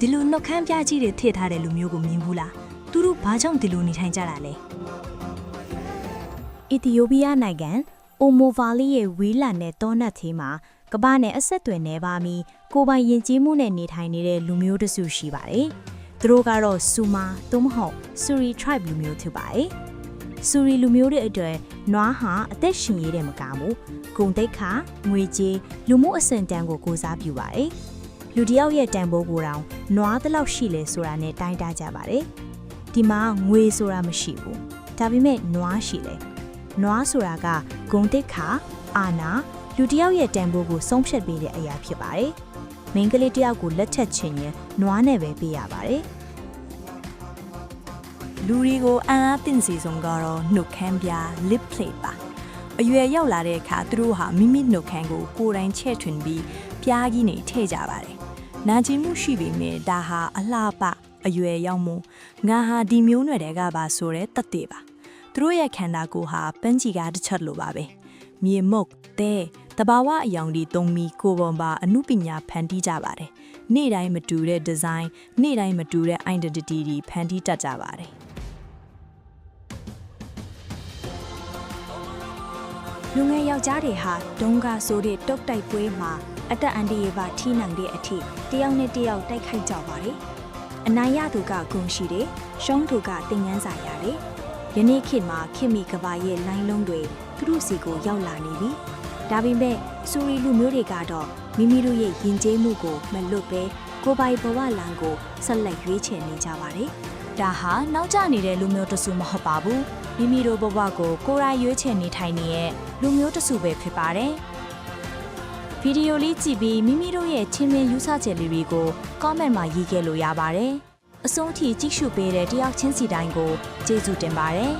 ဒီလိုနှုတ်ခမ်းပြကြီးတွေထည့်ထားတဲ့လူမျိုးကိုမြင်ဘူးလားသူတို့ဘာကြောင့်ဒီလိုနေထိုင်ကြတာလဲအီသီယိုးပီးယားနိုင်ငံအိုမိုဗာလီရဲ့ဝေးလံတဲ့တောနက်သေးမှာကမ္ဘာနဲ့အဆက်အသွယ်နေပါမီကိုပိုင်ယဉ်ကျေးမှုနဲ့နေထိုင်နေတဲ့လူမျိုးတစုရှိပါတယ်သူတို့ကတော့ဆူမာသို့မဟုတ်ဆူရီ tribe လူမျိုးဖြစ်ပါတယ်ဆူရီလူမျိုးတွေအတွက်နွားဟာအသက်ရှင်ရတဲ့မကားဘူးဂုံတိတ်ခါငွေကြေးလူမှုအဆင့်တန်းကိုကိုစားပြုပါတယ်လူတယောက်ရဲ့တန်ဖိုးကိုတောင်နွားတစ်လောက်ရှိလဲဆိုတာနဲ့တိုင်းတာကြပါတယ်ဒီမှာငွေဆိုတာမရှိဘူးဒါပေမဲ့နွားရှိတယ်နွားဆိုတာကဂုံတိတ်ခါအာနာလူတယောက်ရဲ့တန်ဖိုးကိုဆုံးဖြတ်ပေးတဲ့အရာဖြစ်ပါတယ်မိန်းကလေးတယောက်ကိုလက်ထက်ချင်ရင်နွားနဲ့ပဲပေးရပါတယ်လူတွေကိုအံ့အားသင့်စေဆုံးကတော့နှုတ်ခမ်းပြ lip plate ပါအရွယ်ရောက်လာတဲ့အခါသူတို့ဟာမိမိနှုတ်ခမ်းကိုကိုယ်တိုင်ချဲ့ထွင်ပြီးပြားကြီးနေထည့်ကြပါတယ်နာကျင်မှုရှိပေမဲ့ဒါဟာအလှပအရွယ်ရောက်မှုငါဟာဒီမျိုးနွယ်တွေကပါဆိုတဲ့တသက်ပါသူတို့ရဲ့ခန္ဓာကိုယ်ဟာပန်းချီကားတစ်ချက်လိုပါပဲမြေမုတ်တဲ့တဘာဝအယောင်ဒီသုံးပြီးကိုယ်ပေါ်မှာအမှုပညာဖန်တီးကြပါတယ်နေ့တိုင်းမတူတဲ့ဒီဇိုင်းနေ့တိုင်းမတူတဲ့ identity တွေဖန်တီးတတ်ကြပါတယ်လူငယ်ယောက်ျားတွေဟာဒုံးကားဆိုတဲ့တုတ်တိုက်ပွဲမှာအတက်အန်ဒီရပါထီးနိုင်တဲ့အထိတယောက်နဲ့တယောက်တိုက်ခိုက်ကြပါတယ်အနိုင်ရသူကဂုဏ်ရှိတယ်ရှုံးသူကတင်ငန်းစာရတယ်ယနေ့ခေတ်မှာခင်မီကဘာရဲ့လိုင်းလုံးတွေသူတို့စီကိုရောက်လာနေပြီဒါပေမဲ့စူရီလူမျိုးတွေကတော့မိမိတို့ရဲ့ယဉ်ကျေးမှုကိုမလွတ်ပဲကိုယ်ပိုင်ဘဝလမ်းကိုဆက်လက်ရွေးချယ်နေကြပါတယ်ဒါဟာနောက်ကျနေတဲ့လူမျိုးတစုမဟုတ်ပါဘူးမိမိတို့ဘဝကိုကိုယ်တိုင်ရွေးချယ်နေထိုင်နေတဲ့လူမျိုးတစုပဲဖြစ်ပါတယ်ဗီဒီယိုလေးကြည့်ပြီးမိမိတို့ရဲ့ချင်းမင်းယူဆချက်လေးတွေကို comment မှာရေးခဲ့လို့ရပါတယ်အဆုံးထိကြည့်ရှုပေးတဲ့တယောက်ချင်းစီတိုင်းကိုကျေးဇူးတင်ပါတယ်